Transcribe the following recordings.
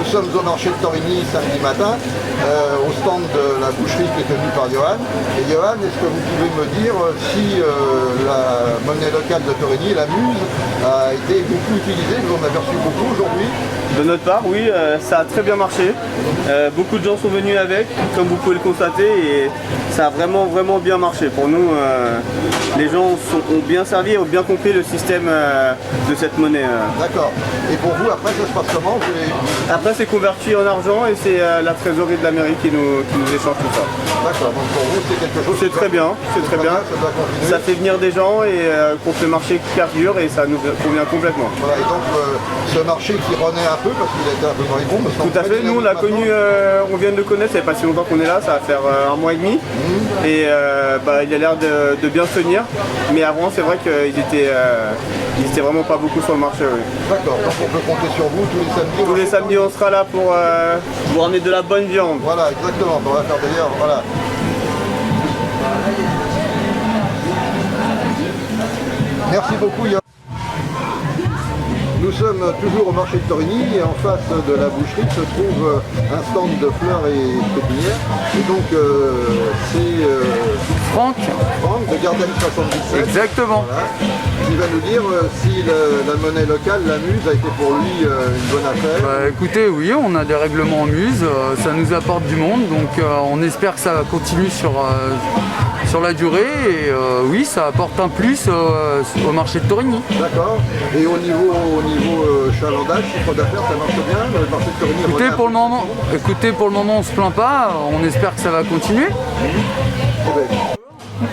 sommes au marché de Torigny samedi matin, au stand de la boucherie qui est tenue par Johan. Et Johan, est-ce que vous pouvez me dire si la monnaie locale de Torigny, la Muse, a été beaucoup utilisée? Vous en avez reçu beaucoup aujourd'hui? De notre part, oui, ça a très bien marché. Beaucoup de gens sont venus avec, comme vous pouvez le constater, et ça a vraiment bien marché. Pour nous, les gens ont bien servi et ont bien compris le système de cette monnaie. D'accord. Et pour vous, après, ça se passe comment? Après, c'est converti en argent et c'est la trésorerie de la mairie qui nous échange tout ça. D'accord. Donc pour vous, c'est quelque chose... C'est très bien, c'est très bien. Ça doit continuer. Ça fait venir des gens et pour que le marché perdure et ça nous convient complètement. Voilà, et donc ce marché qui renaît un peu parce qu'il a été un peu dans les bombes. Tout à fait, nous on l'a connu, on vient de le connaître, ça fait pas si longtemps qu'on est là, ça va faire 1 mois et demi. Et il a l'air de bien se tenir, mais avant c'est vrai qu'ils étaient vraiment pas beaucoup sur le marché. Oui. D'accord, donc on peut compter sur vous tous les samedis. Tous les samedis on sera là pour vous ramener de la bonne viande. Voilà, exactement, on va faire d'ailleurs, voilà. Merci beaucoup Yann. Nous sommes toujours au marché de Torigny et en face de la boucherie se trouve un stand de fleurs et pépinières. Et donc c'est Franck de Garden 77. Exactement. Voilà, qui va nous dire si la monnaie locale, la Muse, a été pour lui une bonne affaire. Bah, écoutez, oui, on a des règlements en Muse, ça nous apporte du monde, donc on espère que ça continue sur la durée et oui, ça apporte un plus au marché de Torigny. D'accord. Et au niveau chalandage, chiffre d'affaires, ça marche bien? Le marché de Torigny Écoutez, pour le moment, on se plaint pas, on espère que ça va continuer.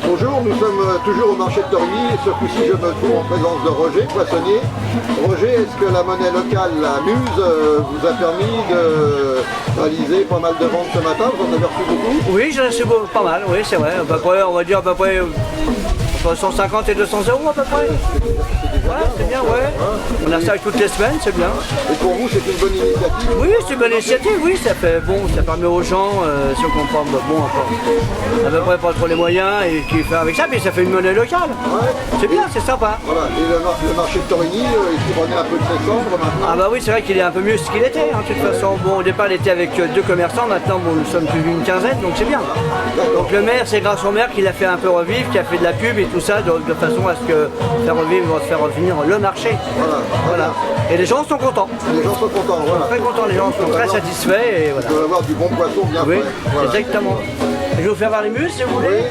Bonjour, nous sommes toujours au marché de Torigny et ce coup-ci je me trouve en présence de Roger, poissonnier. Roger, est-ce que la monnaie locale, la Muse, vous a permis de réaliser pas mal de ventes ce matin? Vous en avez reçu beaucoup? Oui, j'en ai reçu pas mal, oui, c'est vrai. À peu près, on va dire à peu près entre 150 et 200 euros à peu près. Ouais, c'est bien, ouais. On a ça toutes les semaines, c'est bien. Et pour vous, c'est une bonne initiative? Oui, c'est une bonne initiative, oui, ça fait bon, ça permet aux gens, si on comprend, bon, encore, à peu près pas trop les moyens et qui fait avec ça, mais ça fait une monnaie locale. Ouais. C'est bien, c'est sympa. Voilà, et le marché de Torigny, il renaît un peu de ses cendres maintenant? Ah bah oui, c'est vrai qu'il est un peu mieux ce qu'il était, hein, de toute façon. Bon, au départ, il était avec 2 commerçants, maintenant, bon, nous sommes plus d'une quinzaine, donc c'est bien. Donc le maire, c'est grâce au maire qu'il a fait un peu revivre, qui a fait de la pub et tout ça, de façon à ce que faire revenir le marché. Voilà. Et les gens sont contents. Les gens sont contents, voilà. Très contents, les gens sont très satisfaits. Et voilà. On peut avoir du bon poisson bien Oui, frais. Voilà. exactement. Je vais vous faire voir les muses si vous voulez.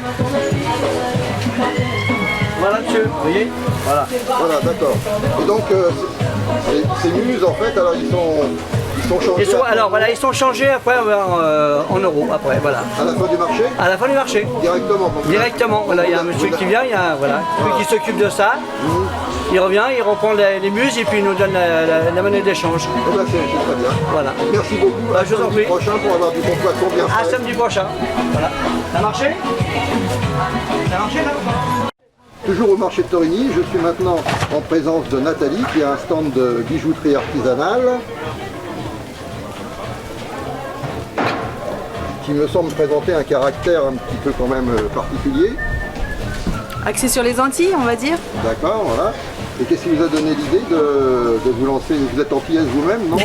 Voilà, monsieur, vous voyez? Voilà. Voilà, d'accord. Et donc, ces muses, en fait, alors ils sont changés. Alors voilà, ils sont changés après en euros, après, voilà. À la fin du marché? À la fin du marché. Directement. Donc, Directement, voilà, il y a un monsieur qui vient, il y a celui qui s'occupe de ça. Il revient, il reprend les muses et puis il nous donne la monnaie d'échange. Eh ben, c'est très bien. Voilà. Merci beaucoup. Bah, je vous en prie. Prochain pour avoir du bon poisson bien À frais. samedi prochain. Voilà. Ça a marché? Ça a marché là? Toujours au marché de Torigny, je suis maintenant en présence de Nathalie qui a un stand de bijouterie artisanale qui me semble présenter un caractère un petit peu quand même particulier. Axé sur les Antilles, on va dire. D'accord, voilà. Et qu'est-ce qui vous a donné l'idée de vous lancer? Vous êtes antillaise vous-même, non?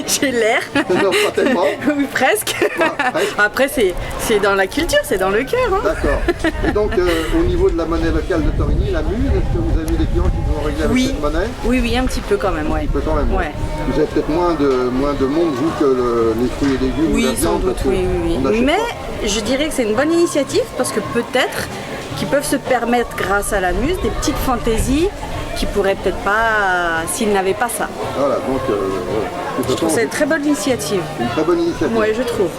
J'ai l'air. Non, pas tellement. Oui, presque. presque. Après, c'est dans la culture, c'est dans le cœur. Hein. D'accord. Et donc, au niveau de la monnaie locale de Torigny, la Muse, est-ce que vous avez des clients qui vous ont réglé avec cette monnaie? Oui, un petit peu quand même, ouais. Un petit peu quand même. Ouais. Vous avez peut-être moins de monde, vous, que les fruits et légumes ou la Oui, sans viande, doute, parce que oui. on n'achète Mais pas. je dirais que c'est une bonne initiative parce que peut-être qu'ils peuvent se permettre, grâce à la Muse, des petites fantaisies qu'ils pourraient peut-être pas s'ils n'avaient pas ça. Voilà, donc... Je trouve que c'est une très bonne initiative. Une très bonne initiative. Oui, je trouve.